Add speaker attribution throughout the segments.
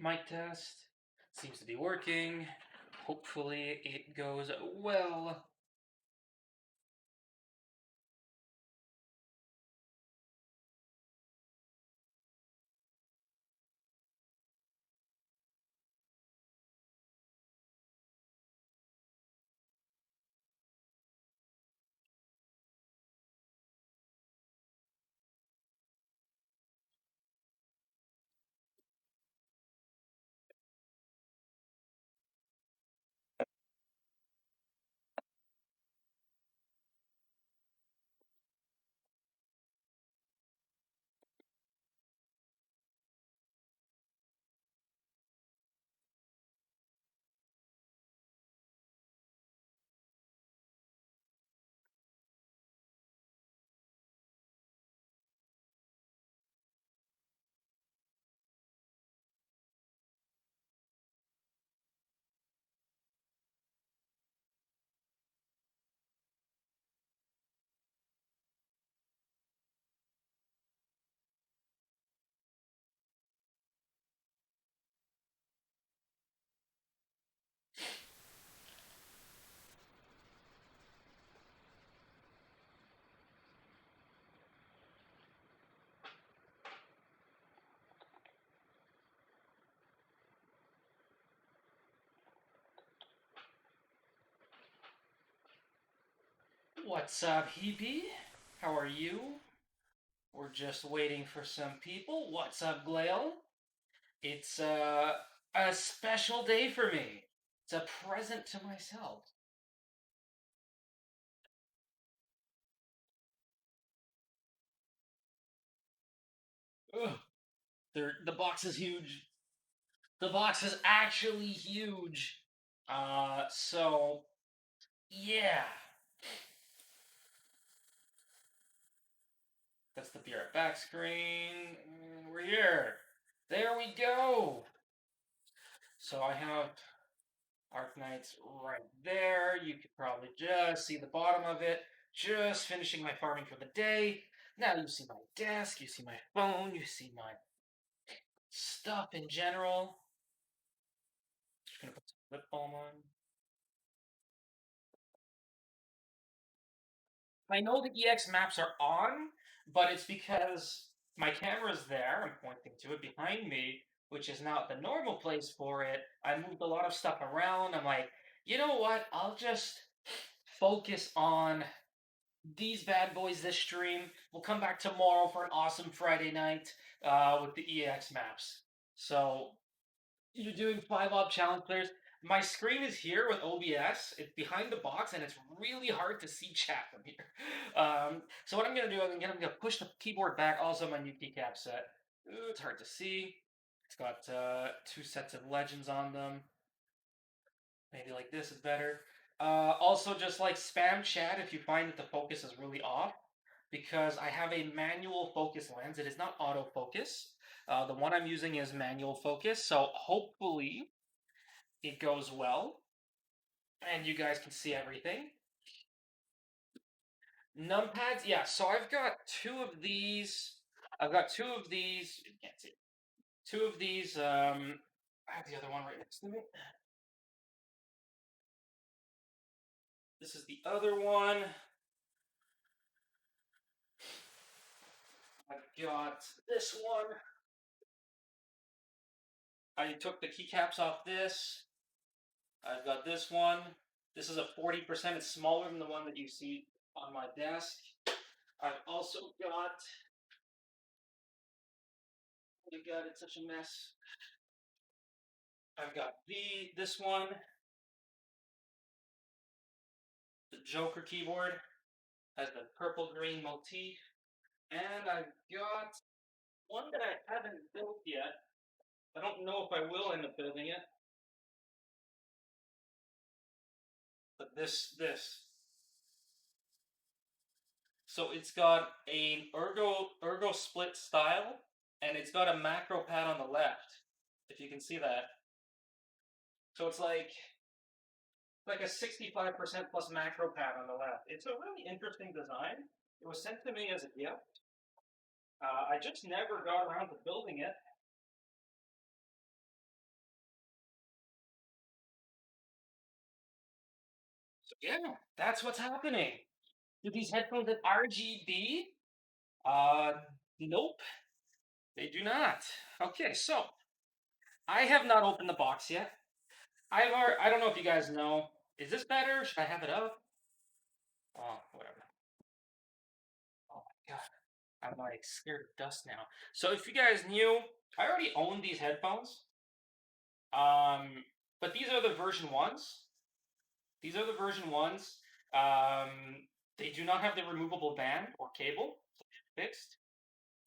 Speaker 1: Mic test. Seems to be working. Hopefully it goes well. What's up, Heapy? How are you? We're just waiting for some people. What's up, Glail? It's a special day for me. It's a present to myself. Ugh. The box is huge. The box is actually huge. So yeah, that's the Be Right Back screen. We're here. There we go. So I have Arknights right there. You could probably just see the bottom of it. Just finishing my farming for the day. Now you see my desk, you see my phone, you see my stuff in general. Just gonna put some lip balm on. I know the EX maps are on, but it's because my camera's there. I'm pointing to it behind me, which is not the normal place for it. I moved a lot of stuff around. I'm like, you know what? I'll just focus on these bad boys this stream. We'll come back tomorrow for an awesome Friday night with the EX maps. So you're doing 5 op challenge players. My screen is here with OBS. It's behind the box, and it's really hard to see chat from here. So what I'm gonna do, I'm gonna push the keyboard back. Also, my new keycap set. Ooh, it's hard to see. It's got 2 sets of legends on them. Maybe like this is better. Also, just like spam chat if you find that the focus is really off, because I have a manual focus lens. It is not autofocus. The one I'm using is manual focus, so hopefully it goes well and you guys can see everything. Numpads, yeah. So I've got 2 of these. I've got 2 of these. You can't see it. 2 of these. I have the other one right next to me. This is the other one. I've got this one. I took the keycaps off this. I've got this one. This is a 40%. It's smaller than the one that you see on my desk. I've also got. Oh my god, it's such a mess. I've got this one, the Joker keyboard, has the purple green motif, and I've got one that I haven't built yet. I don't know if I will end up building it, but this. So it's got an ergo split style, and it's got a macro pad on the left. If you can see that, so it's like a 65% plus macro pad on the left. It's a really interesting design. It was sent to me as a gift. I just never got around to building it. Yeah, that's what's happening. Do these headphones have RGB? Uh, nope, they do not. Okay, so I have not opened the box yet. I don't know if you guys know. Is this better? Should I have it up? Oh, whatever. Oh my god, I'm like scared of dust now. So if you guys knew, I already own these headphones. Um, but these are the version ones. These are the version ones. Um, they do not have the removable band or cable, so they're fixed.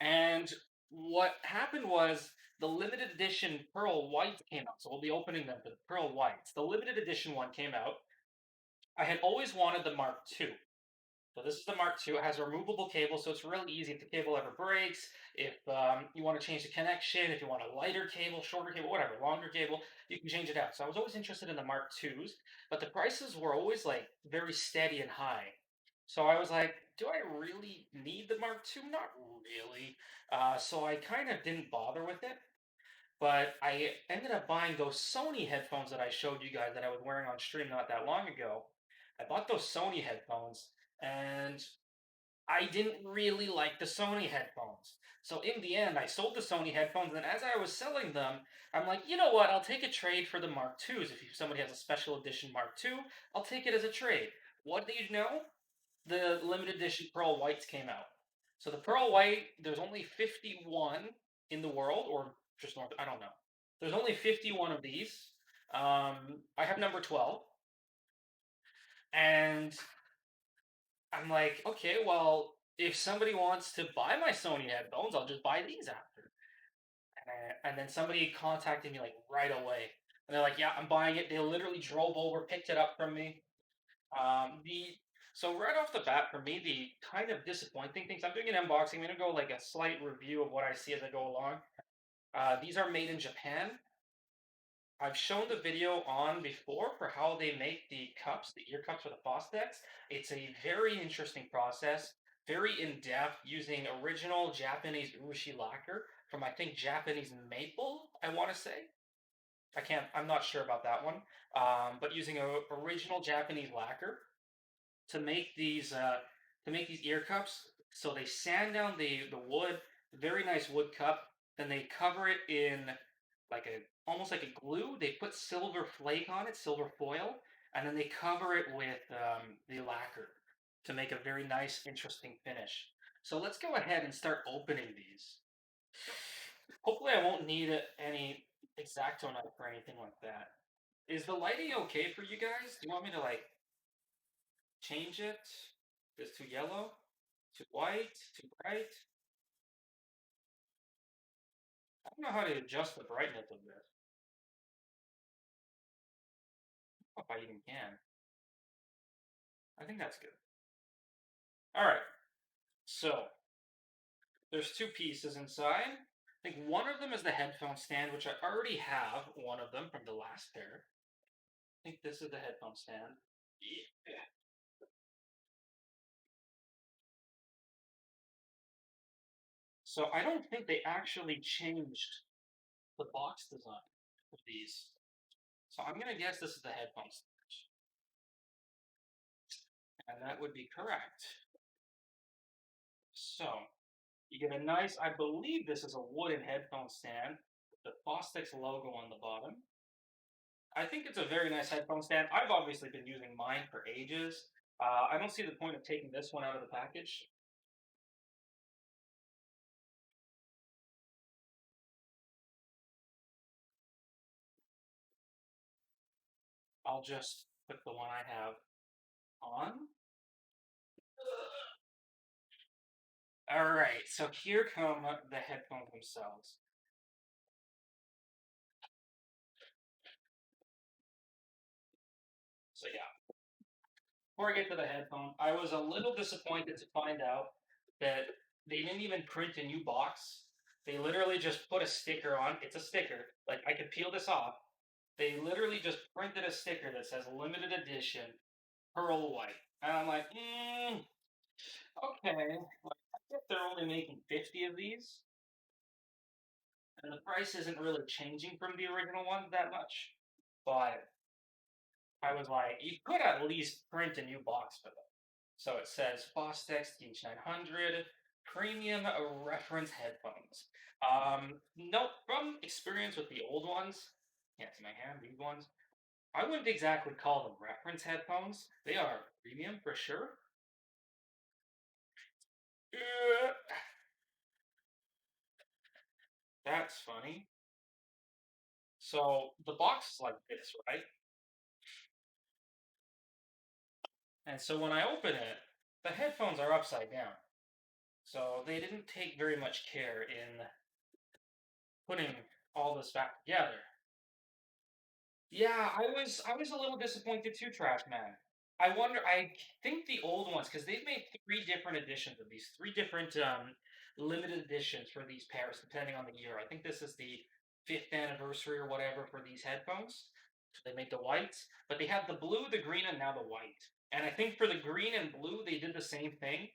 Speaker 1: And what happened was the limited edition Pearl White came out. So we'll be opening them for the Pearl Whites. The limited edition one came out. I had always wanted the Mark II. So this is the Mark II. It has a removable cable, so it's really easy if the cable ever breaks. If you want to change the connection, if you want a lighter cable, shorter cable, whatever, longer cable, you can change it out. So I was always interested in the Mark IIs, but the prices were always like very steady and high. So I was like, do I really need the Mark II? Not really. So I kind of didn't bother with it. But I ended up buying those Sony headphones that I showed you guys that I was wearing on stream not that long ago. I bought those Sony headphones, and I didn't really like the Sony headphones. So in the end, I sold the Sony headphones, and as I was selling them, I'm like, you know what? I'll take a trade for the Mark IIs. If somebody has a special edition Mark II, I'll take it as a trade. What do you know? The limited edition Pearl Whites came out. So the Pearl White, there's only 51 in the world, or just north. I don't know. There's only 51 of these. I have number 12, and I'm like, okay, well, if somebody wants to buy my Sony headphones, I'll just buy these after. And then somebody contacted me like right away, and they're like, yeah, I'm buying it. They literally drove over, picked it up from me. The So right off the bat, for me, the kind of disappointing things. I'm doing an unboxing. I'm gonna go like a slight review of what I see as I go along. These are made in Japan. I've shown the video on before for how they make the cups, the ear cups for the Fostex. It's a very interesting process, very in depth, using original Japanese urushi lacquer from I think Japanese maple. I want to say. I'm not sure about that one. But using a original Japanese lacquer to make these ear cups. So they sand down the wood, very nice wood cup. Then they cover it in like a almost like a glue. They put silver flake on it, silver foil, and then they cover it with the lacquer to make a very nice, interesting finish. So let's go ahead and start opening these. Hopefully, I won't need any X-Acto knife or anything like that. Is the lighting okay for you guys? Do you want me to like change it? Just too yellow? Too white? Too bright? I don't know how to adjust the brightness of this. If I even can. I think that's good. Alright, so there's two pieces inside. I think one of them is the headphone stand, which I already have one of them from the last pair. I think this is the headphone stand. Yeah. So I don't think they actually changed the box design of these. So I'm gonna guess this is the headphone stand. And that would be correct. So you get a nice, I believe this is a wooden headphone stand with the Fostex logo on the bottom. I think it's a very nice headphone stand. I've obviously been using mine for ages. I don't see the point of taking this one out of the package. I'll just put the one I have on. All right, so here come the headphones themselves. So yeah, before I get to the headphone, I was a little disappointed to find out that they didn't even print a new box. They literally just put a sticker on. It's a sticker. Like I could peel this off. They literally just printed a sticker that says limited edition Pearl White. And I'm like, okay. Like, I guess they're only making 50 of these. And the price isn't really changing from the original ones that much. But I was like, you could at least print a new box for them. So it says Fostex TH900 premium reference headphones. Nope, from experience with the old ones, can't see my hand, these ones, I wouldn't exactly call them reference headphones. They are premium for sure. That's funny. So the box is like this, right? And so when I open it, the headphones are upside down. So they didn't take very much care in putting all this back together. Yeah, I was a little disappointed too, Trash Man. I wonder. I think the old ones because they've made three different editions of these, three different limited editions for these pairs, depending on the year. I think this is the fifth anniversary or whatever for these headphones. So they make the whites, but they have the blue, the green, and now the white. And I think for the green and blue, they did the same thing.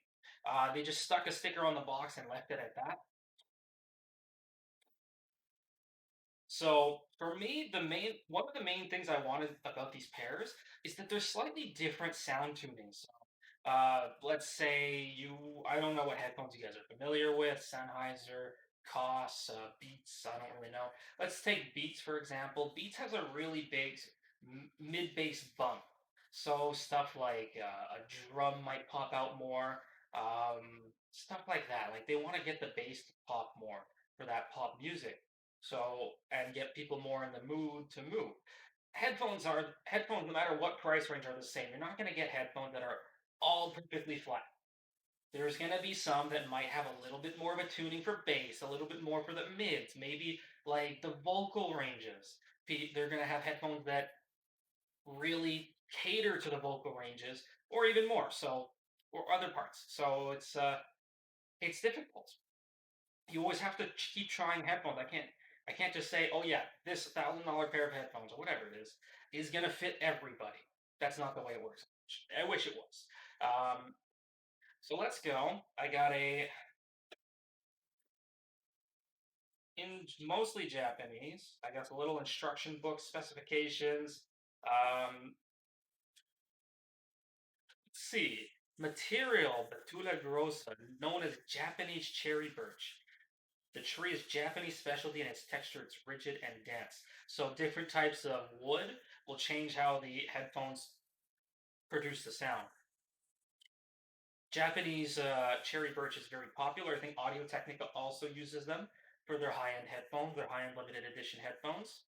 Speaker 1: They just stuck a sticker on the box and left it at that. So for me, the main one of the main things I wanted about these pairs is that they're slightly different sound tuning. So, let's say I don't know what headphones you guys are familiar with, Sennheiser, Koss, Beats. I don't really know. Let's take Beats for example. Beats has a really big mid bass bump. So stuff like a drum might pop out more, stuff like that. Like they want to get the bass to pop more for that pop music. So and get people more in the mood to move. Headphones, no matter what price range, are the same. You're not going to get headphones that are all perfectly flat. There's going to be some that might have a little bit more of a tuning for bass, a little bit more for the mids, maybe like the vocal ranges. They're going to have headphones that really cater to the vocal ranges, or even more. So, or other parts. So it's difficult. You always have to keep trying headphones. I can't just say, oh yeah, this $1,000 pair of headphones or whatever it is gonna fit everybody. That's not the way it works. I wish it was. So let's go. I got in mostly Japanese. I got a little instruction book specifications. Let's see. Material Betula grossa, known as Japanese cherry birch. The tree is Japanese specialty in its texture. It's rigid and dense. So different types of wood will change how the headphones produce the sound. Japanese cherry birch is very popular. I think Audio Technica also uses them for their high-end headphones, their high-end limited edition headphones.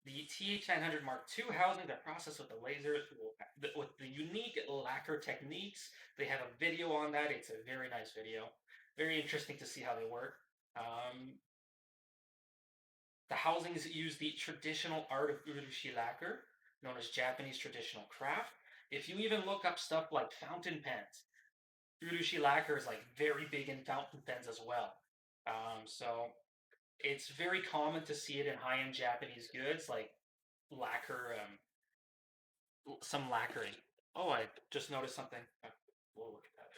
Speaker 1: The TH900 Mark II housings are processed with the lasers with the unique lacquer techniques. They have a video on that. It's a very nice video. Very interesting to see how they work. Um, The housings use the traditional art of urushi lacquer, known as Japanese traditional craft. If you even look up stuff like fountain pens, urushi lacquer is like very big in fountain pens as well. So it's very common to see it in high-end Japanese goods, like lacquer, some lacquering. Oh, I just noticed something. We'll look at that.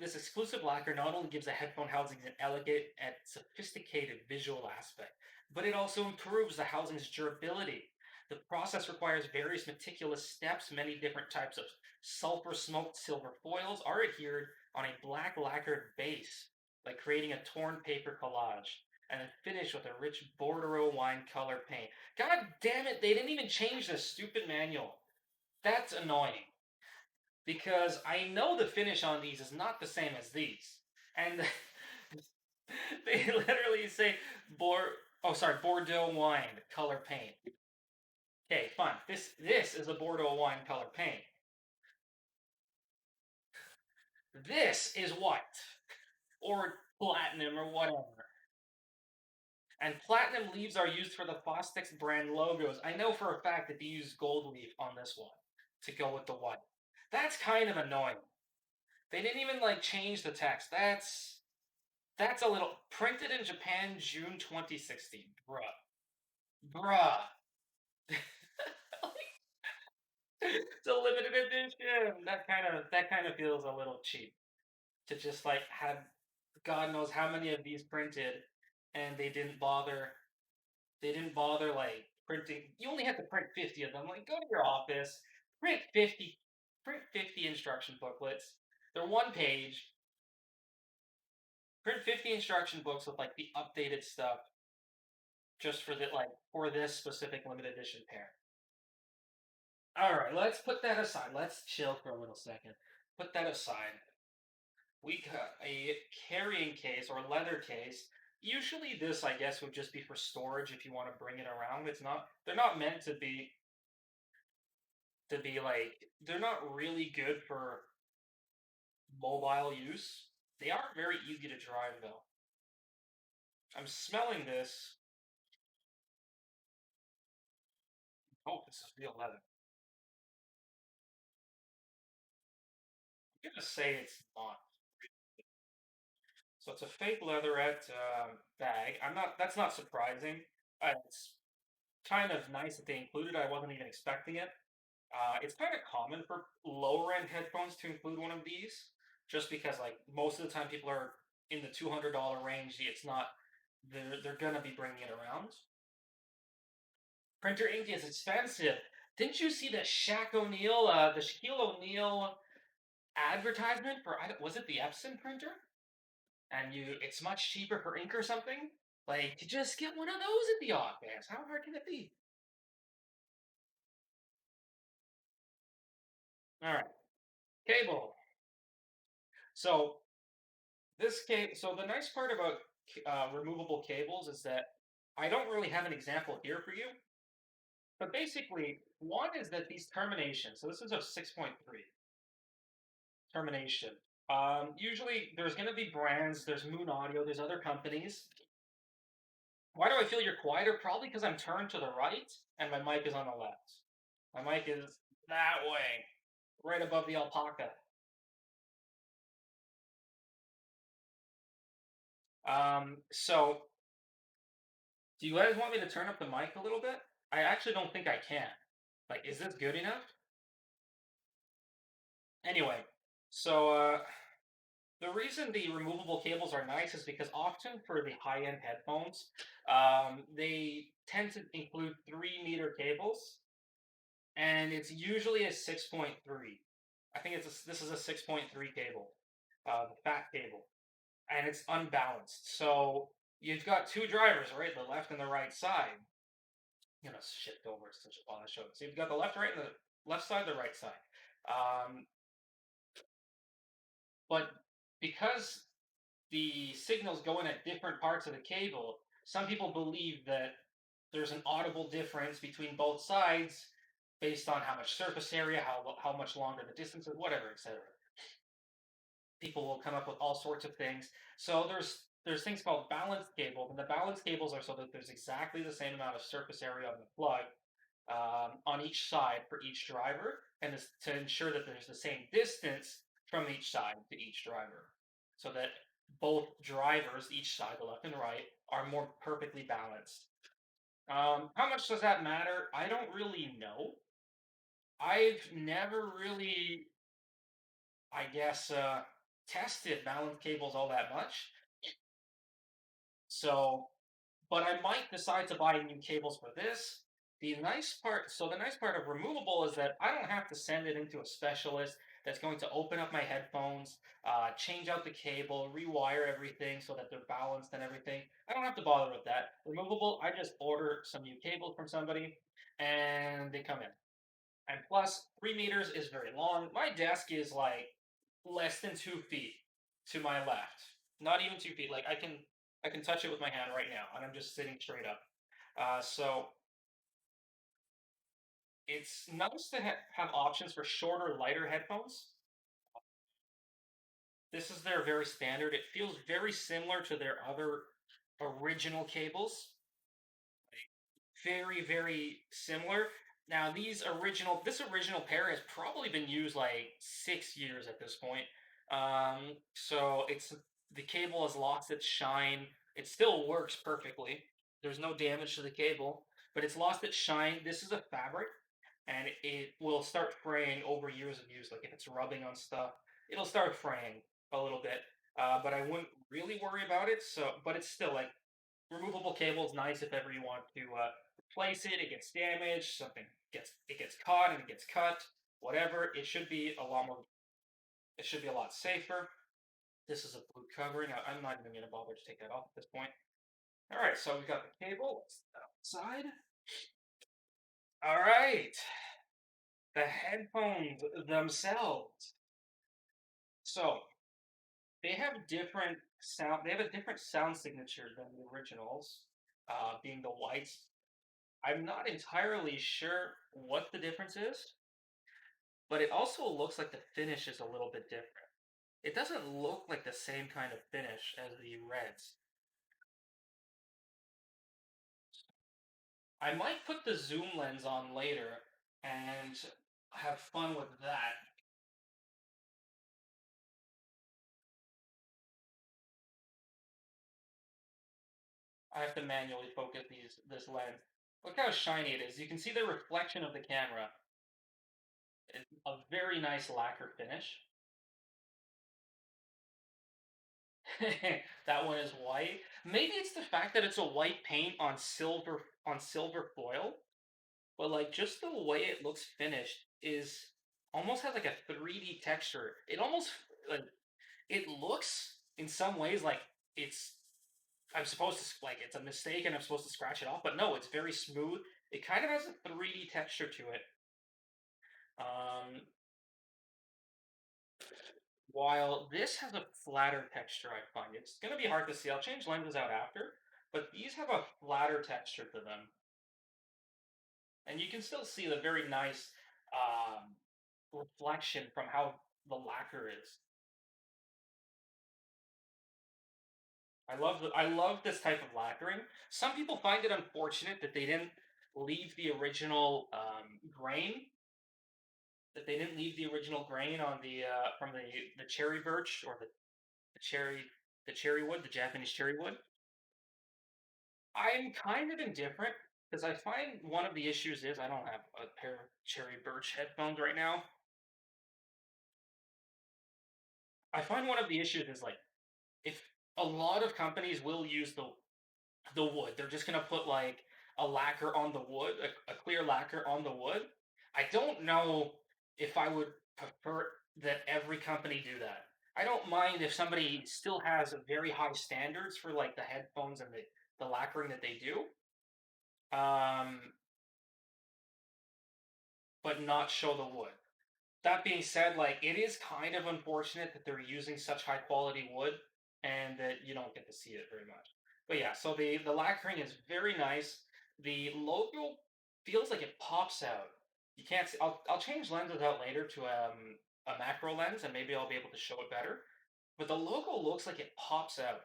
Speaker 1: This exclusive lacquer not only gives the headphone housings an elegant and sophisticated visual aspect, but it also improves the housing's durability. The process requires various meticulous steps. Many different types of sulfur smoked silver foils are adhered on a black lacquered base, like creating a torn paper collage, and then finished with a rich Bordeaux wine color paint. God damn it, they didn't even change the stupid manual. That's annoying because I know the finish on these is not the same as these. And they literally say Bordeaux wine color paint. Okay, fine. This is a Bordeaux wine color paint. This is white or platinum or whatever. And platinum leaves are used for the Fostex brand logos. I know for a fact that they use gold leaf on this one to go with the white. That's kind of annoying. They didn't even like change the text. That's a little printed in Japan, June 2016. Bruh. Bruh. It's a limited edition. That kind of feels a little cheap to just like have God knows how many of these printed and they didn't bother. They didn't bother like printing. You only had to print 50 of them. Like, go to your office, print 50, print 50 instruction booklets. They're one page. Print 50 instruction books with like the updated stuff, just for the like for this specific limited edition pair. All right, let's put that aside. Let's chill for a little second. Put that aside. We got a carrying case or leather case. Usually, this I guess would just be for storage if you want to bring it around. It's not. They're not meant to be like. They're not really good for mobile use. They are very easy to drive though. I'm smelling this. Oh, this is real leather. I'm gonna say it's not. So it's a fake leatherette bag. I'm not. That's not surprising. It's kind of nice that they included. I wasn't even expecting it. It's kind of common for lower end headphones to include one of these, just because like most of the time people are in the $200 range. It's not. They're gonna be bringing it around. Printer ink is expensive. Didn't you see the Shaquille O'Neal advertisement for? Was it the Epson printer? And it's much cheaper for ink or something. Like, to just get one of those at the office. How hard can it be? All right, cable. So so the nice part about removable cables is that I don't really have an example here for you, but basically, one is that these terminations. So this is a 6.3 termination. Usually, there's going to be brands. There's Moon Audio. There's other companies. Why do I feel you're quieter? Probably because I'm turned to the right and my mic is on the left. My mic is that way, right above the alpaca. So do you guys want me to turn up the mic a little bit? I actually don't think I can. Like, is this good enough? Anyway, so the reason the removable cables are nice is because often for the high-end headphones, they tend to include 3 meter cables, and it's usually a 6.3. I think this is a 6.3 cable, the fat cable, and it's unbalanced. So you've got two drivers, right, the left and the right side. I'm gonna shift over to on the show. So you've got the left, right, and the left side, the right side. Um, but because the signals go in at different parts of the cable, some people believe that there's an audible difference between both sides based on how much surface area, how much longer the distance is, whatever, etc. People will come up with all sorts of things. So there's things called balanced cables, and the balanced cables are so that there's exactly the same amount of surface area on the plug on each side for each driver, and to ensure that there's the same distance from each side to each driver, so that both drivers, each side, the left and right, are more perfectly balanced. How much does that matter? I don't really know. I've never really, I guess, tested balanced cables all that much. So, but I might decide to buy new cables for this. The nice part of removable is that I don't have to send it into a specialist that's going to open up my headphones, change out the cable, rewire everything so that they're balanced and everything. I don't have to bother with that. Removable, I just order some new cables from somebody and they come in. And plus, 3 meters is very long. My desk is like less than 2 feet to my left. Not even 2 feet. Like I can touch it with my hand right now, and I'm just sitting straight up. So it's nice to have options for shorter, lighter headphones. This is their very standard. It feels very similar to their other original cables. Very, very similar. Now, this original pair has probably been used like 6 years at this point. So the cable has lost its shine. It still works perfectly. There's no damage to the cable, but it's lost its shine. This is a fabric, and it will start fraying over years of use. Like if it's rubbing on stuff, it'll start fraying a little bit. But I wouldn't really worry about it. But it's still like Removable cable is nice if ever you want to replace it. It gets damaged, it gets caught and it gets cut. Whatever, it should be a lot more. It should be a lot safer. This is a blue covering. I'm not even going to bother to take that off at this point. All right, so we've got the cable outside. All right, the headphones themselves. So they have different sound. They have a different sound signature than the originals, being the whites. I'm not entirely sure what the difference is, but it also looks like the finish is a little bit different. It doesn't look like the same kind of finish as the reds. I might put the zoom lens on later and have fun with that. I have to manually focus this lens. Look how shiny it is. You can see the reflection of the camera. It's a very nice lacquer finish. That one is white. Maybe it's the fact that it's a white paint on silver foil, but like just the way it looks finished is almost has like a 3D texture. It almost like it looks in some ways like it's I'm supposed to like it's a mistake and I'm supposed to scratch it off, but no, it's very smooth. It kind of has a 3D texture to it. Um, while this has a flatter texture, I find it's gonna be hard to see. I'll change lenses out after, but these have a flatter texture to them, and you can still see the very nice reflection from how the lacquer is. I love this type of lacquering. Some people find it unfortunate that they didn't leave the original grain on the from the cherry birch or the cherry the cherry wood, the Japanese cherry wood. I'm kind of indifferent because I find one of the issues is I don't have a pair of cherry birch headphones right now. I find one of the issues is like if a lot of companies will use the wood. They're just gonna put like a lacquer on the wood, a clear lacquer on the wood. I don't know if I would prefer that every company do that. I don't mind if somebody still has very high standards for like the headphones and the lacquering that they do, um, but not show the wood. That being said, like it is kind of unfortunate that they're using such high quality wood and that you don't get to see it very much. But yeah, so the lacquering is very nice. The logo feels like it pops out. You can't see. I'll change lenses out later to a macro lens and maybe I'll be able to show it better. But the logo looks like it pops out,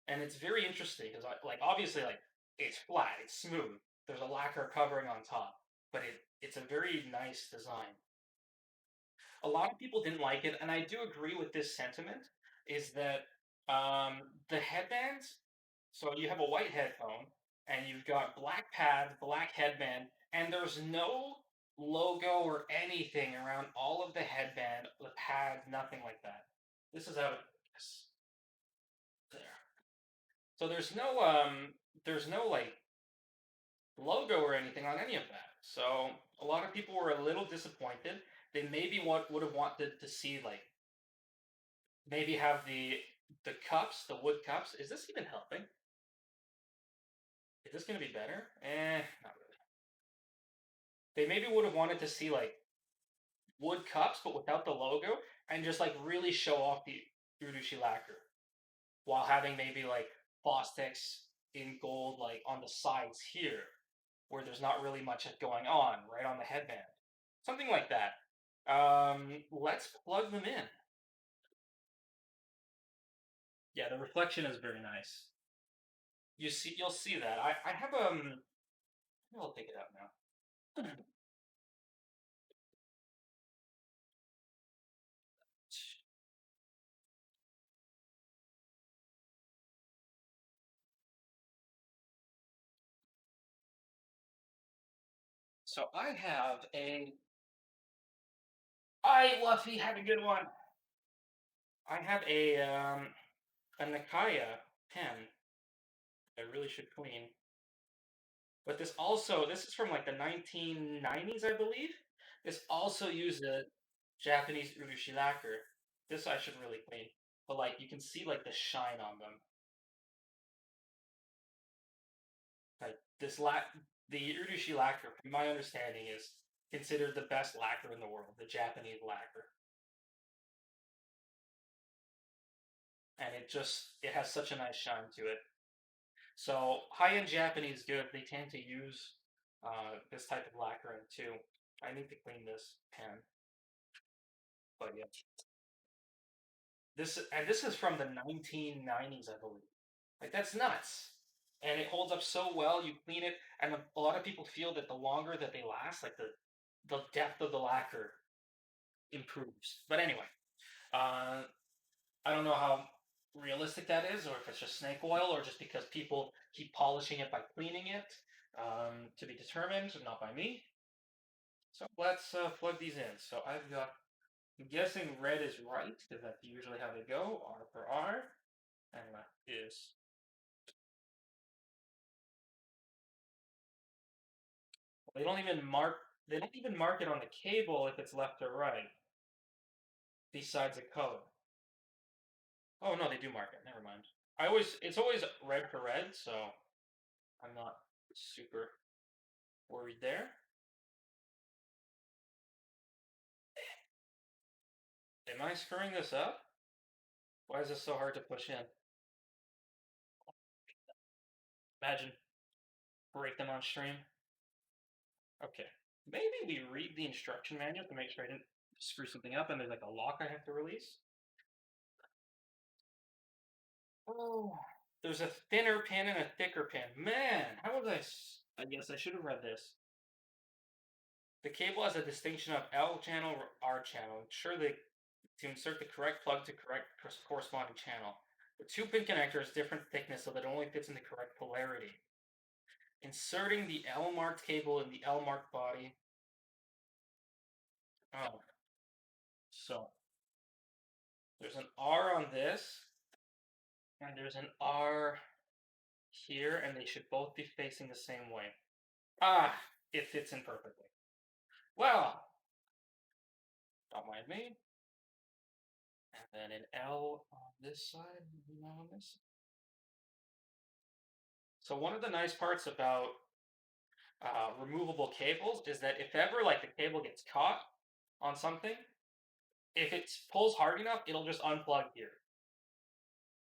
Speaker 1: and it's very interesting because like obviously like it's flat, it's smooth. There's a lacquer covering on top, but it's a very nice design. A lot of people didn't like it, and I do agree with this sentiment. Is that the headbands? So you have a white headphone, and you've got black pad, black headband, and there's no logo or anything around all of the headband, the pads, nothing like that. This is out of this there. So there's no like logo or anything on any of that. So a lot of people were a little disappointed. They maybe would have wanted to see like maybe have the cups, the wood cups. Is this even helping? Is this gonna be better? Not really. They maybe would have wanted to see like wood cups, but without the logo, and just like really show off the Urushi lacquer, while having maybe like Fostex in gold, like on the sides here, where there's not really much going on, right on the headband, something like that. Let's plug them in. Yeah, the reflection is very nice. You'll see that. I have I'll take it out now. So I have a. I Luffy had a good one. I have a Nakaya pen, I really should clean. But this is from like the 1990s, I believe. This also used a Japanese urushi lacquer. This I should really clean. But like you can see like the shine on them. Like the urushi lacquer, from my understanding, is considered the best lacquer in the world, the Japanese lacquer. And it has such a nice shine to it. So high-end Japanese good, they tend to use this type of lacquering too. I need to clean this pan, but yeah, this is from the 1990s, I believe. Like that's nuts, and it holds up so well. You clean it, and a lot of people feel that the longer that they last, like the depth of the lacquer improves. But anyway, uh, I don't know how realistic that is, or if it's just snake oil, or just because people keep polishing it by cleaning it. To be determined, not by me. So let's plug these in. So I've got, I'm guessing red is right, because that's usually how they go, R for R, and left is. They don't even mark. They don't even mark it on the cable if it's left or right, besides the color. Oh no, they do mark it. Never mind. It's always red for red, so I'm not super worried there. Am I screwing this up? Why is this so hard to push in? Imagine break them on stream. Okay. Maybe we read the instruction manual to make sure I didn't screw something up and there's like a lock I have to release. Oh. There's a thinner pin and a thicker pin. Man, how was I guess I should have read this. The cable has a distinction of L channel or R channel. Ensure to insert the correct plug to correct corresponding channel. The two pin connector is different thickness so that it only fits in the correct polarity. Inserting the L marked cable in the L marked body. Oh, so there's an R on this, and there's an R here, and they should both be facing the same way. Ah, it fits in perfectly. Well, don't mind me. And then an L on this side, and on this. So one of the nice parts about removable cables is that if ever like the cable gets caught on something, if it pulls hard enough, it'll just unplug here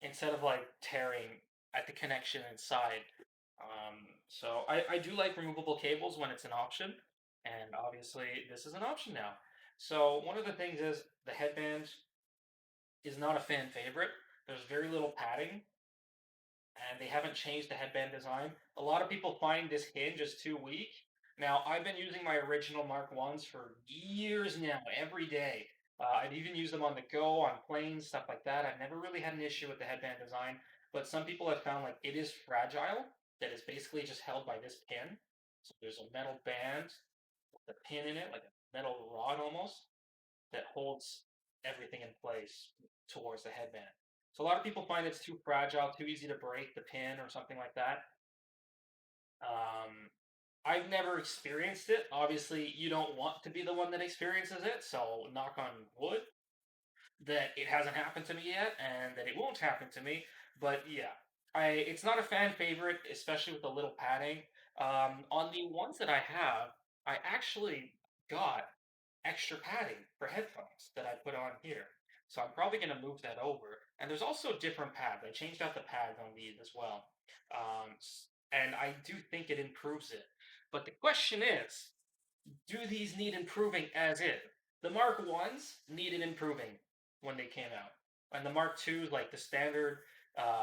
Speaker 1: instead of like tearing at the connection inside. So I do like removable cables when it's an option, and obviously this is an option now. So one of the things is the headband is not a fan favorite. There's very little padding, and they haven't changed the headband design. A lot of people find this hinge is too weak. Now, I've been using my original Mark 1s for years now, every day. I've even used them on the go, on planes, stuff like that. I've never really had an issue with the headband design, but some people have found like it is fragile, that is basically just held by this pin. So there's a metal band with a pin in it, like a metal rod almost, that holds everything in place towards the headband. So a lot of people find it's too fragile, too easy to break the pin or something like that. Um, I've never experienced it. Obviously, you don't want to be the one that experiences it, so knock on wood that it hasn't happened to me yet and that it won't happen to me. But yeah, it's not a fan favorite, especially with the little padding. On the ones that I have, I actually got extra padding for headphones that I put on here. So I'm probably going to move that over. And there's also different pads. I changed out the pads on these as well. And I do think it improves it. But the question is, do these need improving as is? The Mark 1s needed improving when they came out. And the Mark 2s, like the standard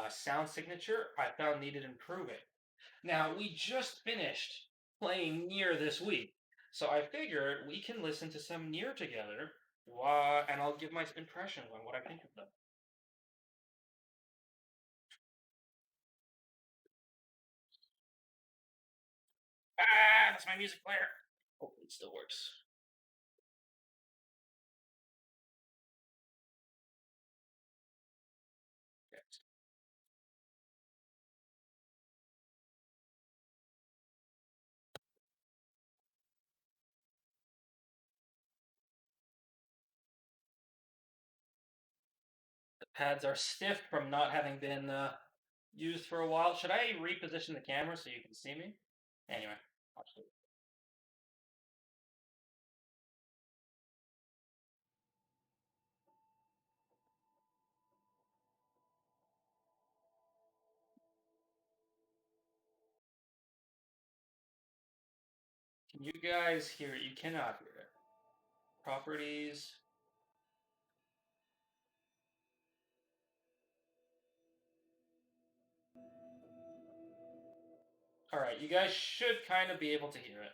Speaker 1: sound signature, I found needed improving. Now, we just finished playing Nier this week, so I figured we can listen to some Nier together, and I'll give my impressions on what I think of them. Ah, that's my music player. Hopefully it still works. Okay. Pads are stiff from not having been used for a while. Should I reposition the camera so you can see me? Anyway, actually, can you guys hear it? You cannot hear it. Properties. All right, you guys should kind of be able to hear it.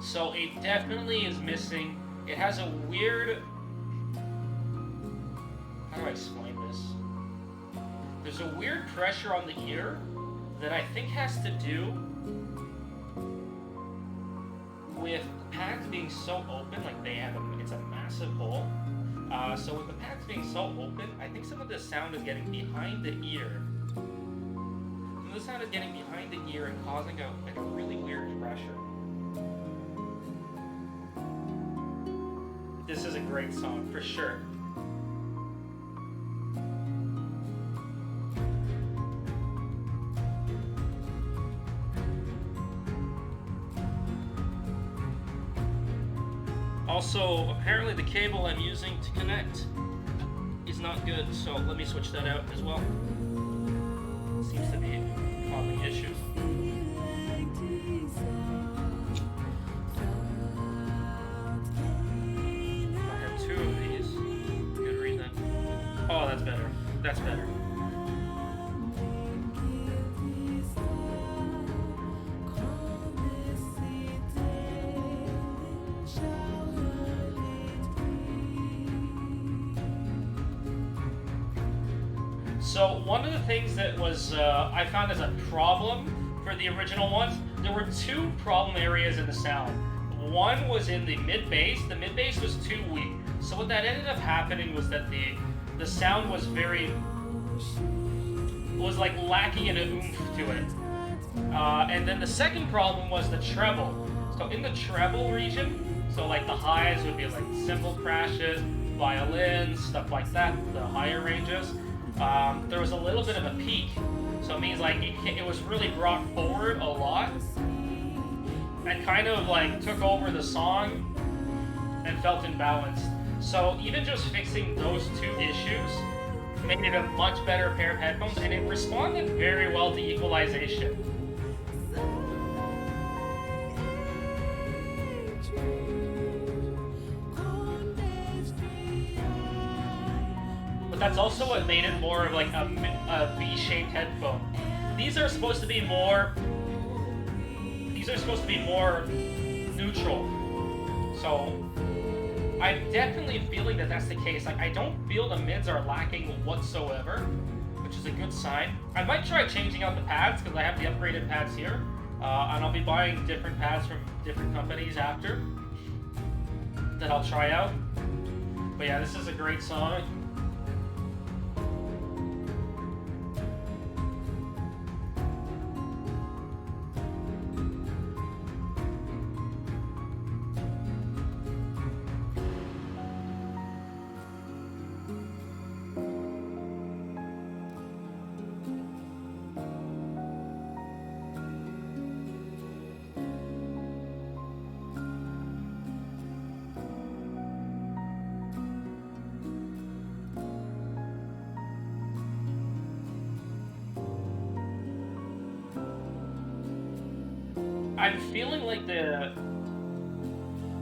Speaker 1: So it definitely is missing. It has a weird. How do I explain this? There's a weird pressure on the ear that I think has to do with the pads being so open, like they have it's a massive hole. So with the pads being so open, I think some of the sound is getting behind the ear. Some of the sound is getting behind the ear and causing a really weird pressure. This is a great song for sure. Also, apparently the cable I'm using to connect is not good, so let me switch that out as well. Seems to be causing issues. I have two of these. Good reason. Oh, that's better. That's better. So one of the things that was I found as a problem for the original ones, there were two problem areas in the sound. One was in the mid bass. The mid bass was too weak. So what that ended up happening was that the sound was like lacking in an oomph to it. And then the second problem was the treble. So in the treble region, so like the highs would be like cymbal crashes, violins, stuff like that, the higher ranges. There was a little bit of a peak, so it means like it was really brought forward a lot and kind of like took over the song and felt imbalanced. So even just fixing those two issues made it a much better pair of headphones, and it responded very well to equalization. That's also what made it more of like a V-shaped headphone. These are supposed to be more neutral. So I'm definitely feeling that that's the case. Like I don't feel the mids are lacking whatsoever, which is a good sign. I might try changing out the pads because I have the upgraded pads here, and I'll be buying different pads from different companies after that I'll try out. But yeah, this is a great song. I'm feeling like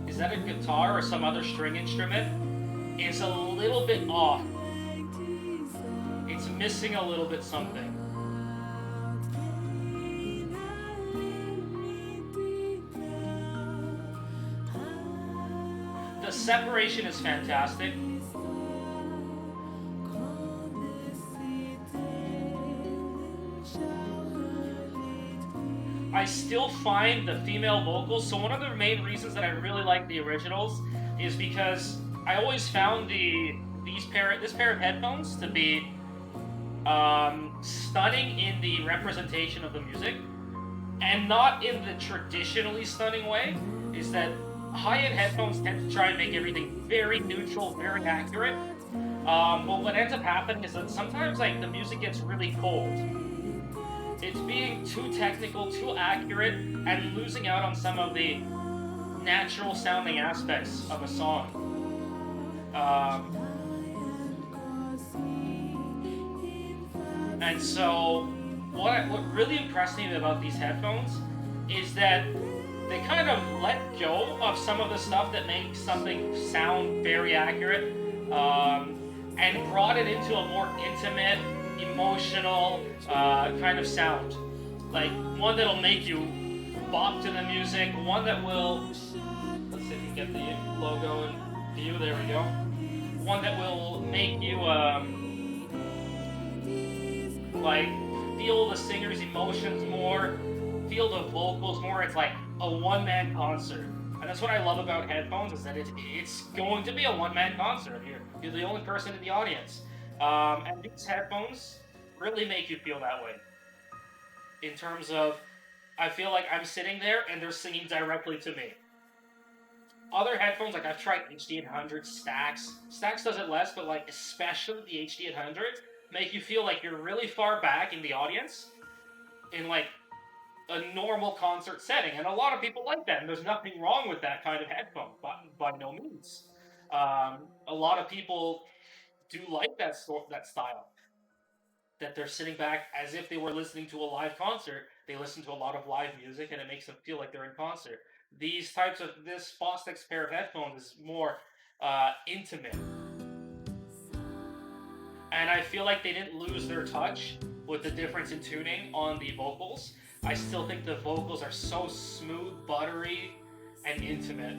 Speaker 1: is that a guitar or some other string instrument? It's a little bit off. It's missing a little bit something. The separation is fantastic. still find the female vocals. So one of the main reasons that I really like the originals is because I always found this pair of headphones to be stunning in the representation of the music, and not in the traditionally stunning way. Is that high-end headphones tend to try and make everything very neutral, very accurate. But what ends up happening is that sometimes like the music gets really cold. It's being too technical, too accurate, and losing out on some of the natural sounding aspects of a song. And so, what really impressed me about these headphones is that they kind of let go of some of the stuff that makes something sound very accurate, and brought it into a more intimate, emotional kind of sound. Like one that'll make you bop to the music, one that will, let's see if we can get the logo in view, there we go. One that will make you like feel the singer's emotions more, feel the vocals more. It's like a one-man concert. And that's what I love about headphones, is that it's going to be a one-man concert. You're the only person in the audience. And these headphones really make you feel that way. In terms of, I feel like I'm sitting there and they're singing directly to me. Other headphones, like I've tried HD800, Stax. Stax does it less, but like especially the HD800, make you feel like you're really far back in the audience in like a normal concert setting. And a lot of people like that, and there's nothing wrong with that kind of headphone, by no means. A lot of people do like that style, that they're sitting back as if they were listening to a live concert. They listen to a lot of live music, and it makes them feel like they're in concert. This Fostex pair of headphones is more intimate, and I feel like they didn't lose their touch with the difference in tuning on the vocals. I still think the vocals are so smooth, buttery, and intimate.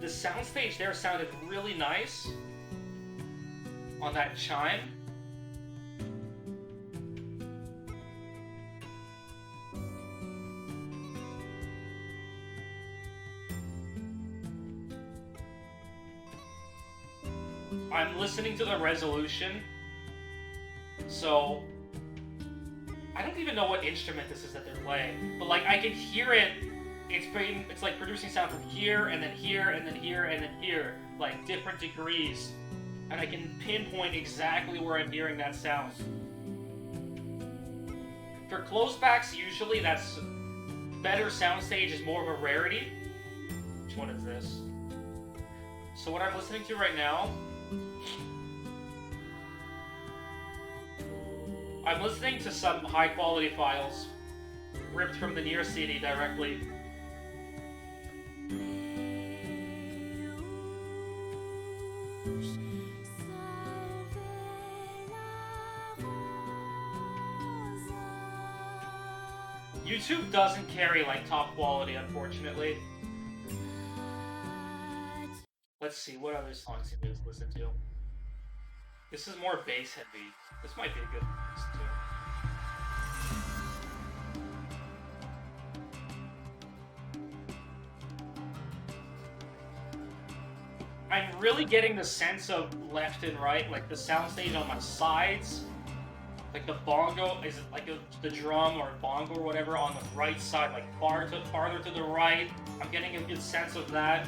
Speaker 1: The soundstage there sounded really nice on that chime. I'm listening to the resolution, so I don't even know what instrument this is that they're playing, but like I can hear it. It's like producing sound from here and then here and then here and then here, like different degrees, and I can pinpoint exactly where I'm hearing that sound. For closed backs, usually that's better soundstage is more of a rarity. Which one is this? So what I'm listening to right now, I'm listening to some high quality files ripped from the near CD directly. YouTube doesn't carry like top quality, unfortunately. Let's see, what other songs can we listen to? This is more bass heavy. This might be a good one to listen to. I'm really getting the sense of left and right, like the soundstage on my sides. Like the bongo, is it like the drum or bongo or whatever on the right side, like farther to the right. I'm getting a good sense of that.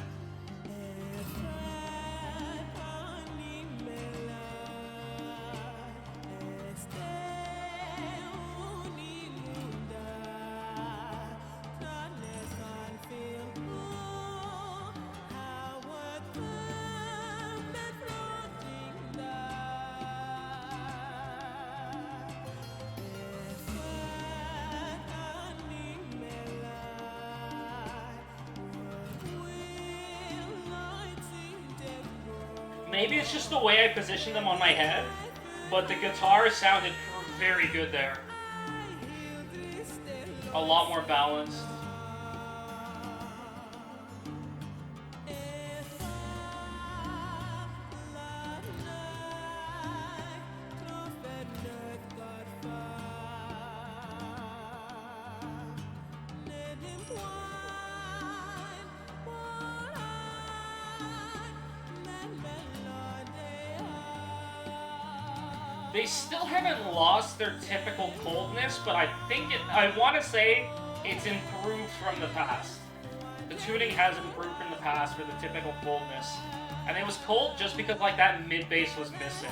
Speaker 1: Maybe it's just the way I position them on my head, but the guitar sounded very good there. A lot more balanced. They still haven't lost their typical coldness, but I think I want to say it's improved from the past. The tuning has improved from the past for the typical coldness. And it was cold just because like that mid bass was missing.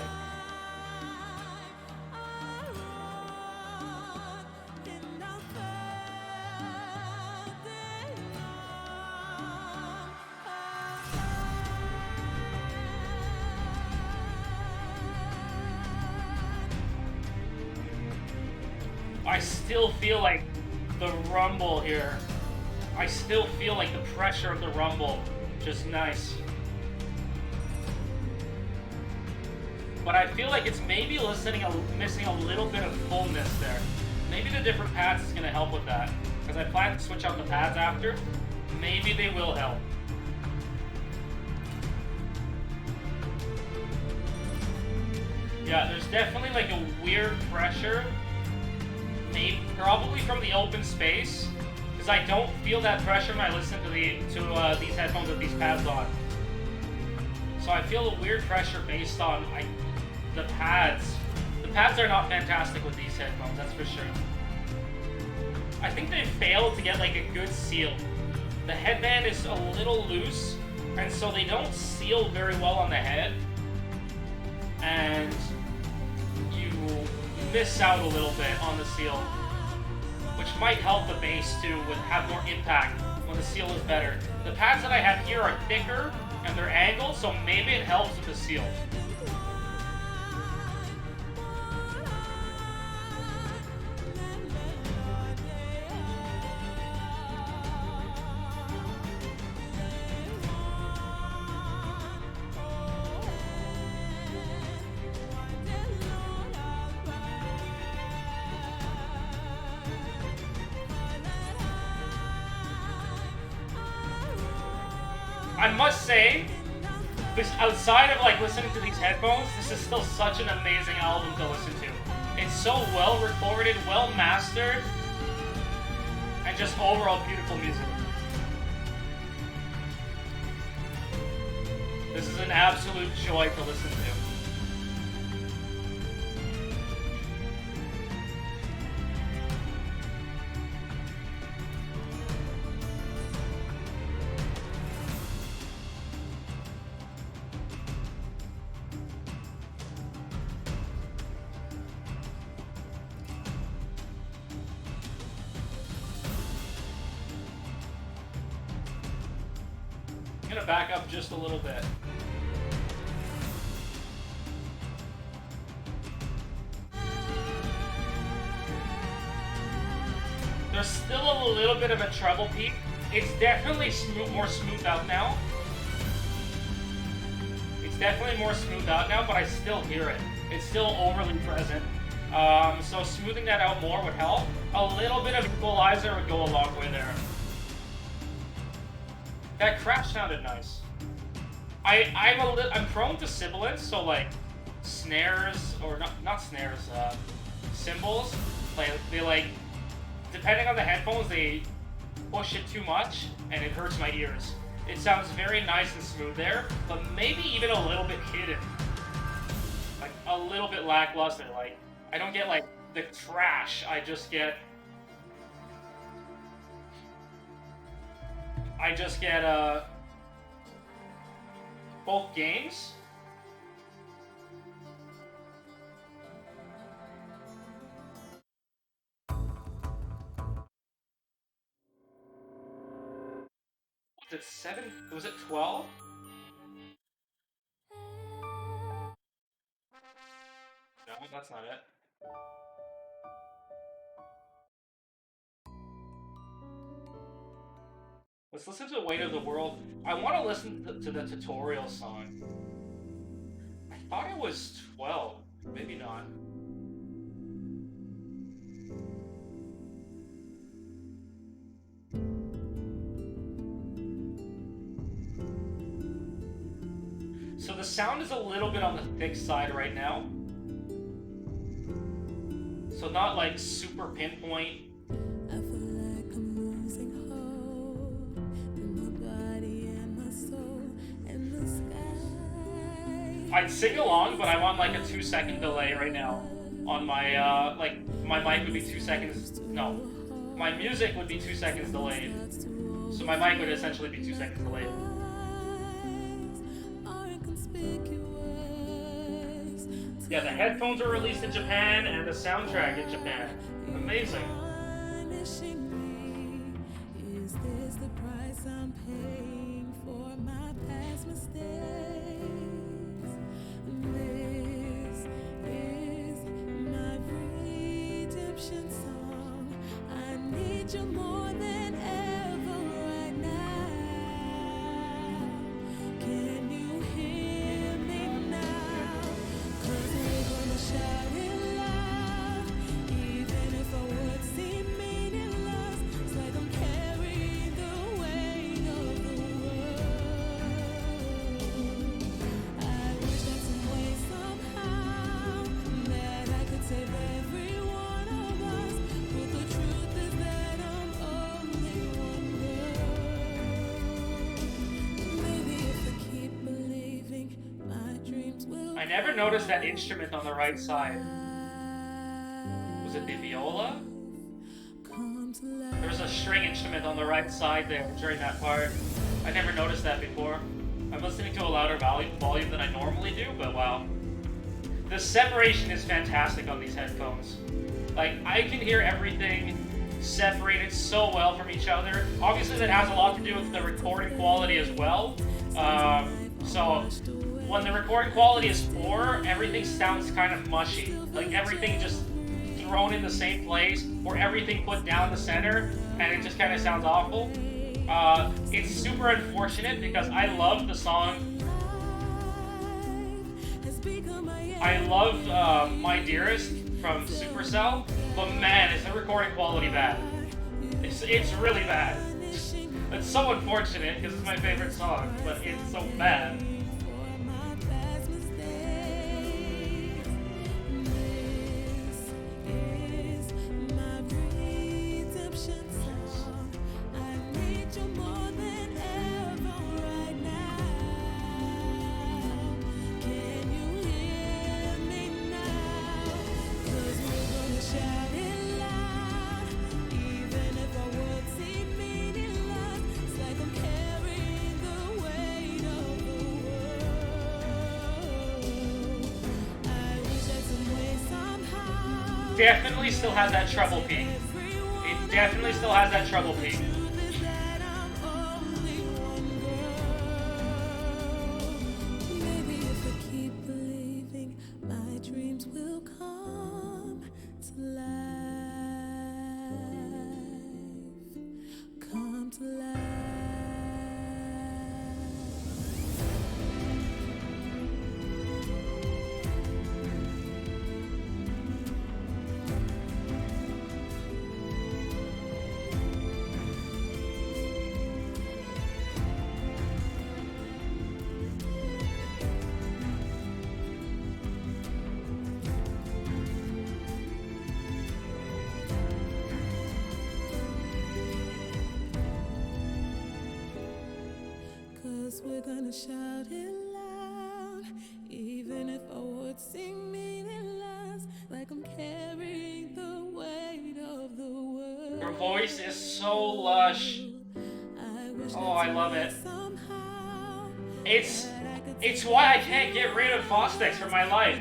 Speaker 1: I still feel like the rumble here. I still feel like the pressure of the rumble. Just nice. But I feel like it's maybe missing a little bit of fullness there. Maybe the different pads is going to help with that. Because I plan to switch out the pads after. Maybe they will help. Yeah, there's definitely like a weird pressure. Maybe probably from the open space. Because I don't feel that pressure when I listen to these headphones with these pads on. So I feel a weird pressure based on the pads. The pads are not fantastic with these headphones, that's for sure. I think they failed to get like a good seal. The headband is a little loose, and so they don't seal very well on the head. And you miss out a little bit on the seal, which might help the bass too, have more impact when the seal is better. The pads that I have here are thicker and they're angled, so maybe it helps with the seal. I must say, outside of like listening to these headphones, this is still such an amazing album to listen to. It's so well recorded, well mastered, and just overall beautiful music. This is an absolute joy to listen to. I'm gonna back up just a little bit. There's still a little bit of a treble peak. It's definitely more smoothed out now. It's definitely more smoothed out now, but I still hear it. It's still overly present. So smoothing that out more would help. A little bit of equalizer would go a long way there. That crash sounded nice. I'm prone to sibilance, so like snares or not snares, cymbals. They depending on the headphones, they push it too much and it hurts my ears. It sounds very nice and smooth there, but maybe even a little bit hidden, like a little bit lackluster. Like I don't get like the crash. I just get both gains. Was it 7? Was it 12? No, that's not it. Let's listen to Weight of the World. I want to listen to the tutorial song. I thought it was 12. Maybe not. So the sound is a little bit on the thick side right now. So not like super pinpoint. I'd sing along, but I'm on like a 2-second delay right now. On my, like, my mic would be 2 seconds, no. My music would be 2 seconds delayed. So my mic would essentially be 2 seconds delayed. Yeah, the headphones were released in Japan and the soundtrack in Japan. Amazing.
Speaker 2: Is this the price I'm paying for my past mistakes? This is my redemption song. I need you more than ever right now. Can you hear me now? 'Cause we're gonna shout it loud, even if our words seem meaningless. It's like I'm carrying the weight of the world. I wish that some way, somehow, that I could save every one of us. But the truth is that I'm only one girl. Maybe if I keep believing, my dreams will.
Speaker 1: I never noticed that instrument on the right side. Was it the viola? There was a string instrument on the right side there during that part. I never noticed that before. I'm listening to a louder volume than I normally do, but wow. The separation is fantastic on these headphones. Like, I can hear everything separated so well from each other. Obviously, that has a lot to do with the recording quality as well. So, when the recording quality is poor, everything sounds kind of mushy. Like, everything just thrown in the same place, or everything put down the center, and it just kind of sounds awful. It's super unfortunate because I love the song. I love My Dearest from Supercell, but man, is the recording quality bad. It's really bad. It's so unfortunate because it's my favorite song, but it's so bad. Definitely still has that treble peak. It definitely still has that treble peak.
Speaker 2: Maybe if I keep believing, my dreams will come to life. Come to life. We're gonna shout it loud, even if our words seem meaningless, like I'm carrying the weight of the world.
Speaker 1: Her voice is so lush. Oh, I love it. It's why I can't get rid of Fostex from my life.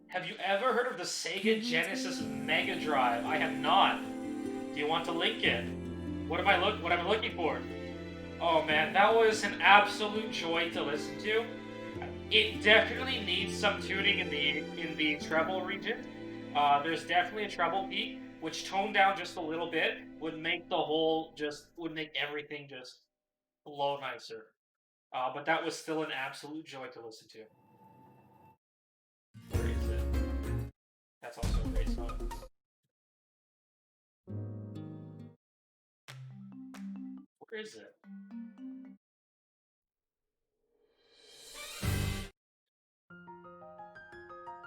Speaker 1: Have you ever heard of the Sega Genesis Mega Drive? I have not. Do you want to link it? What am I looking for? Oh man, that was an absolute joy to listen to. It definitely needs some tuning in the treble region. There's definitely a treble peak, which toned down just a little bit would make the whole would make everything just flow nicer. But that was still an absolute joy to listen to. Where is it? That's also a great song. Where is it?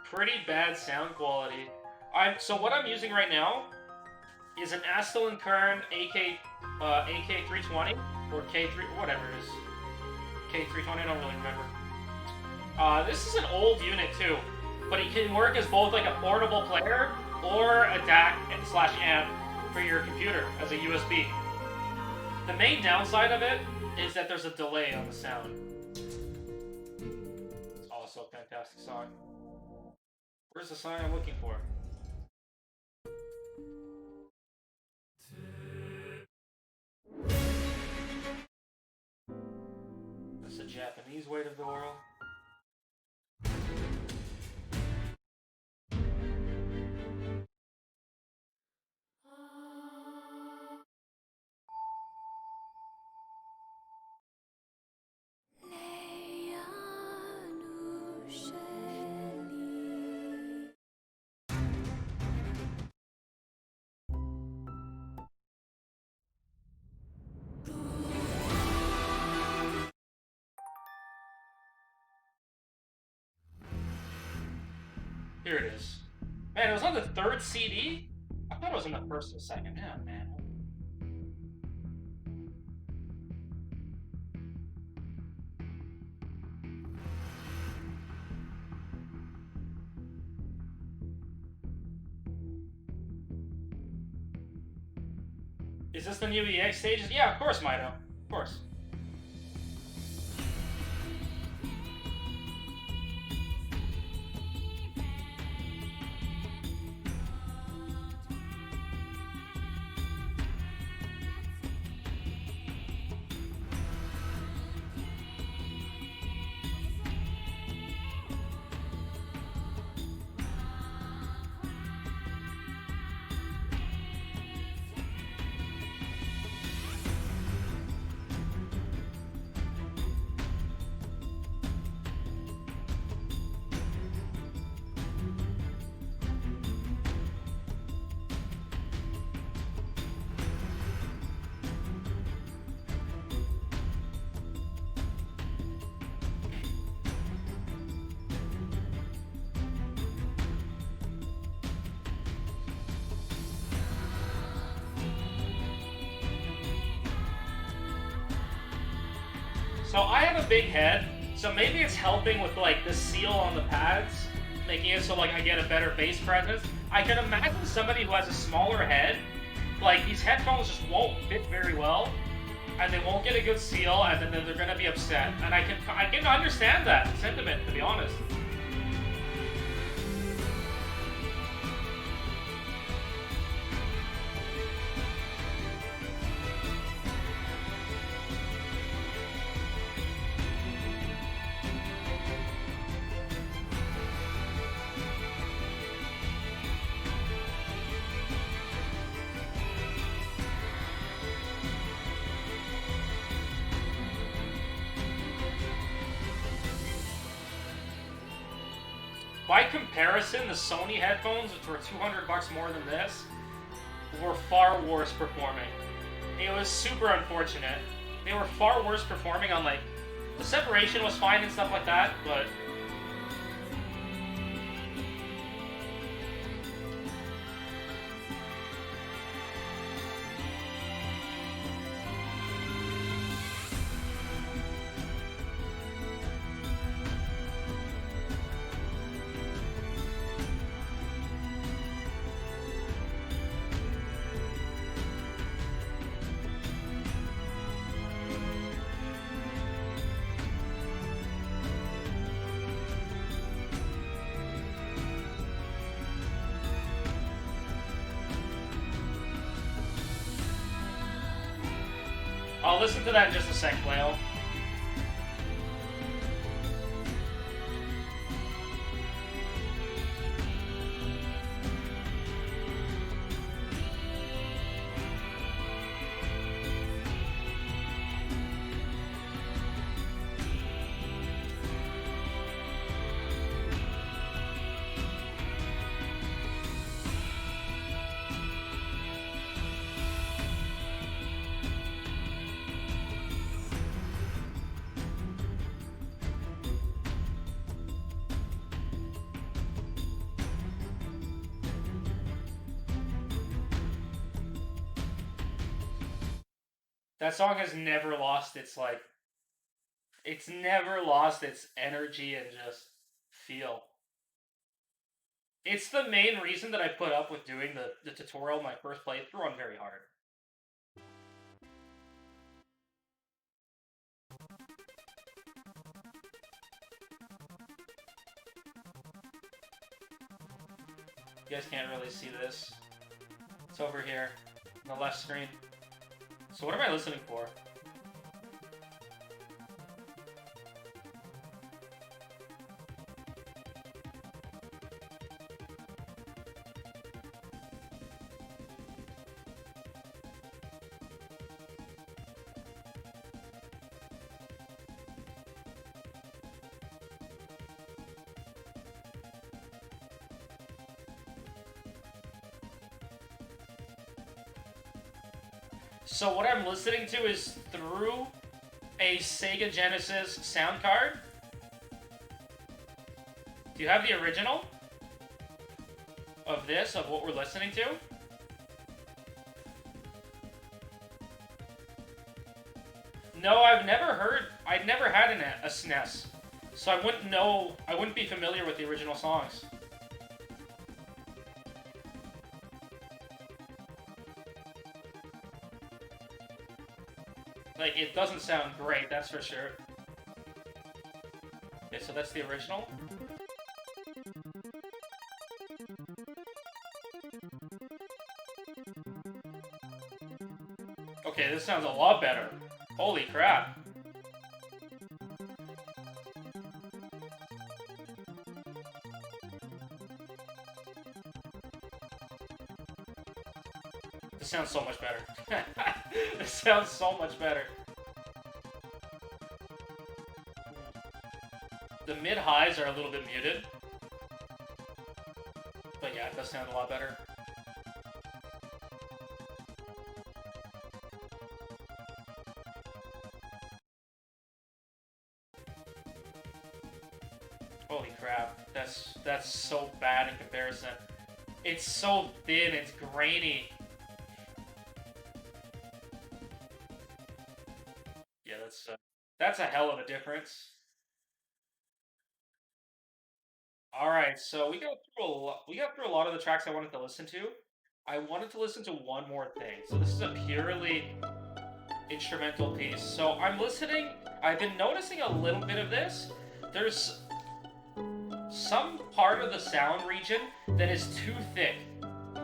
Speaker 1: Pretty bad sound quality. So what I'm using right now is an Astel and Kern AK320 or K3, whatever it is. K320, I don't really remember. This is an old unit too, but it can work as both like a portable player or a DAC/amp for your computer as a USB. The main downside of it is that there's a delay on the sound. It's also a fantastic song. Where's the song I'm looking for? That's the Japanese weight of the world. Here it is. Man, it was on the third CD? I thought it was in the first or second. Yeah, man. Is this the new EX stages? Yeah, of course, Mido. Of course. So I have a big head, so maybe it's helping with like the seal on the pads, making it so like I get a better bass presence. I can imagine somebody who has a smaller head, like these headphones just won't fit very well, and they won't get a good seal, and then they're gonna be upset. And I can understand that sentiment, to be honest. By comparison, the Sony headphones, which were $200 more than this, were far worse performing. It was super unfortunate. They were far worse performing on like, the separation was fine and stuff like that, but I'll listen to that in just a sec, Leo. That song has never lost its like. It's never lost its energy and just feel. It's the main reason that I put up with doing the tutorial my first playthrough on very hard. You guys can't really see this. It's over here on the left screen. So what am I listening for? So what I'm listening to is through a Sega Genesis sound card. Do you have the original of this, of what we're listening to? No, I've never had a SNES. So I wouldn't know, I wouldn't be familiar with the original songs. Like, it doesn't sound great, that's for sure. Okay, so that's the original. Okay, this sounds a lot better. Holy crap. This sounds so much better. This sounds so much better. The mid-highs are a little bit muted. But yeah, it does sound a lot better. Holy crap. That's so bad in comparison. It's so thin, it's grainy. Yeah, that's a hell of a difference. All right, so we got through a lot of the tracks I wanted to listen to. I wanted to listen to one more thing. So this is a purely instrumental piece. So I've been noticing a little bit of this. There's some part of the sound region that is too thick.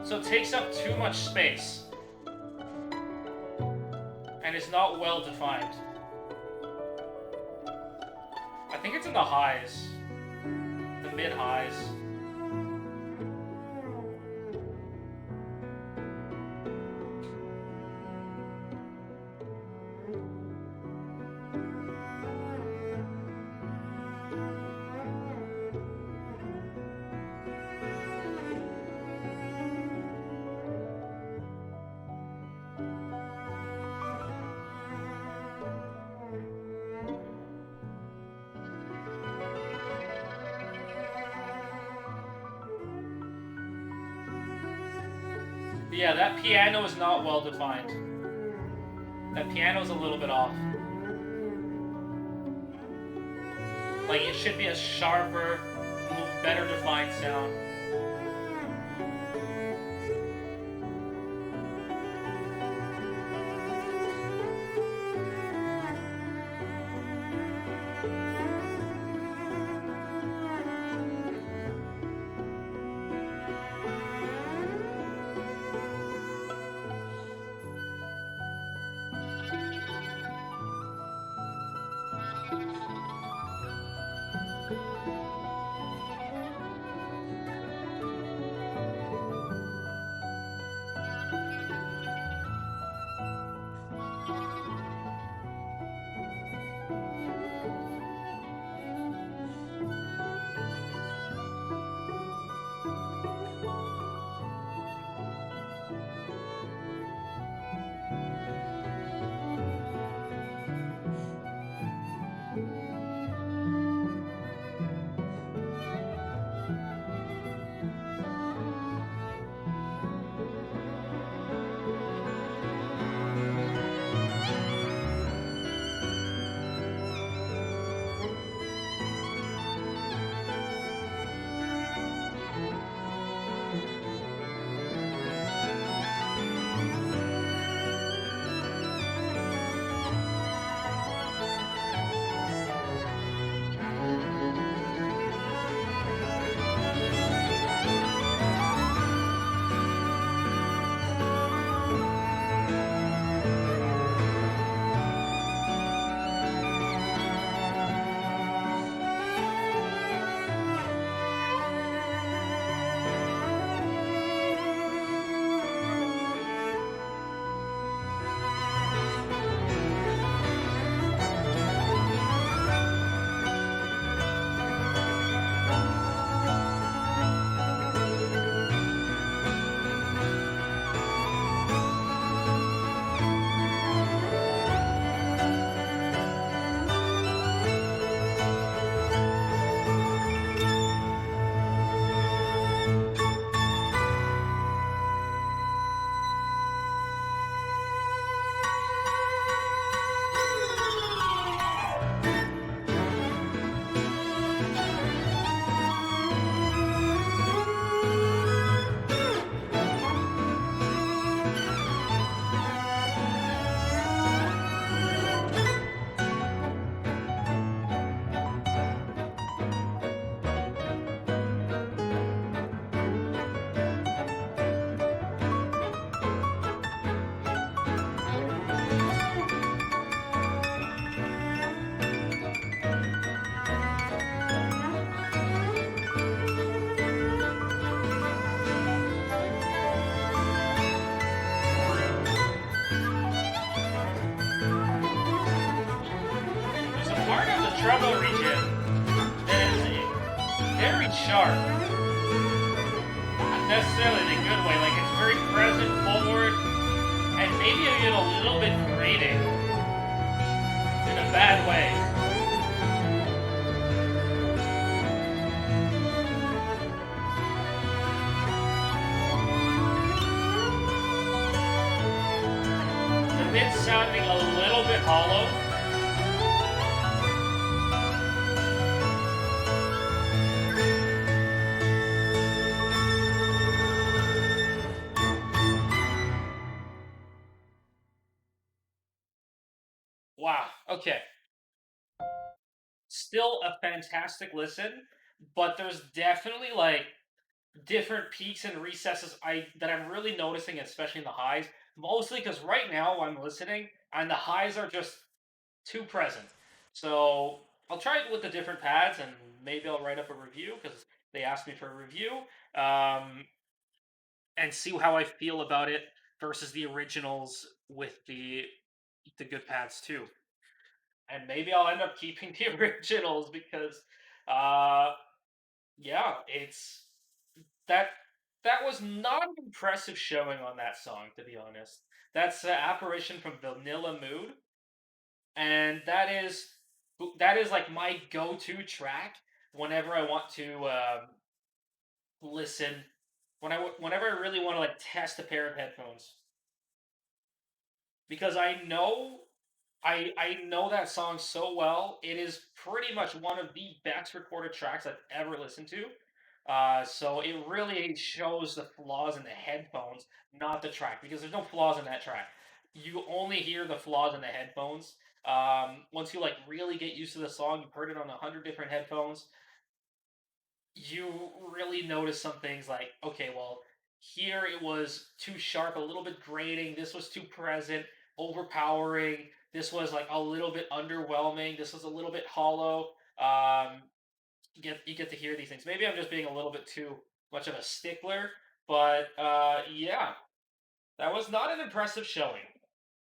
Speaker 1: So it takes up too much space. And is not well defined. I think it's in the highs. The mid-highs. Yeah, that piano is not well defined. That piano's a little bit off. Like, it should be a sharper, better defined sound. treble region that is very sharp. Not necessarily in a good way. Like it's very present, forward, and maybe even a little bit grating in a bad way. The mid's sounding a little bit hollow. Wow. Okay. Still a fantastic listen, but there's definitely like different peaks and recesses that I'm really noticing, especially in the highs. Mostly because right now I'm listening and the highs are just too present. So I'll try it with the different pads and maybe I'll write up a review because they asked me for a review, um, and see how I feel about it versus the originals with the good pads too. And maybe I'll end up keeping the originals because, uh, yeah, it's that that was not an impressive showing on that song, to be honest. That's Apparition from Vanilla Mood, and that is like my go-to track whenever I want to listen. Whenever I really want to like test a pair of headphones, because I know that song so well. It is pretty much one of the best recorded tracks I've ever listened to. So it really shows the flaws in the headphones, not the track, because there's no flaws in that track. You only hear the flaws in the headphones. Once you like really get used to the song, you've heard it on 100 different headphones. You really notice some things like, okay, well, here it was too sharp, a little bit grating. This was too present, overpowering. This was like a little bit underwhelming. This was a little bit hollow. You get to hear these things. Maybe I'm just being a little bit too much of a stickler, but yeah, that was not an impressive showing,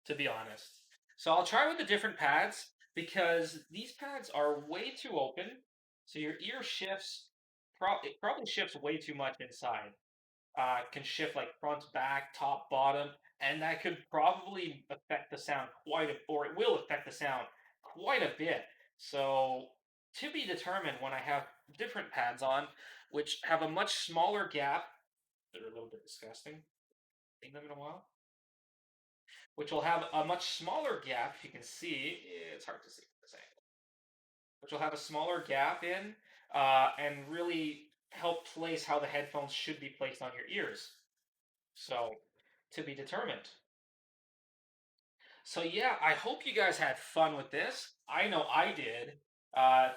Speaker 1: to be honest. So I'll try with the different pads because these pads are way too open. So your ear shifts, it probably shifts way too much inside. Can shift like front, back, top, bottom, and that could probably affect the sound or it will affect the sound quite a bit. So to be determined when I have different pads on, which have a much smaller gap. They're a little bit disgusting. Seen them in a while, which will have a much smaller gap. If you can see, it's hard to see from this angle, which will have a smaller gap in, and really help place how the headphones should be placed on your ears. So, to be determined. So, yeah, I hope you guys had fun with this. I know I did.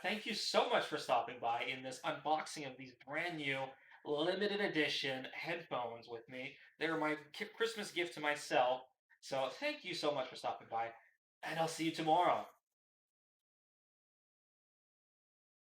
Speaker 1: Thank you so much for stopping by in this unboxing of these brand new limited edition headphones with me. They're my Christmas gift to myself. So, thank you so much for stopping by, and I'll see you tomorrow.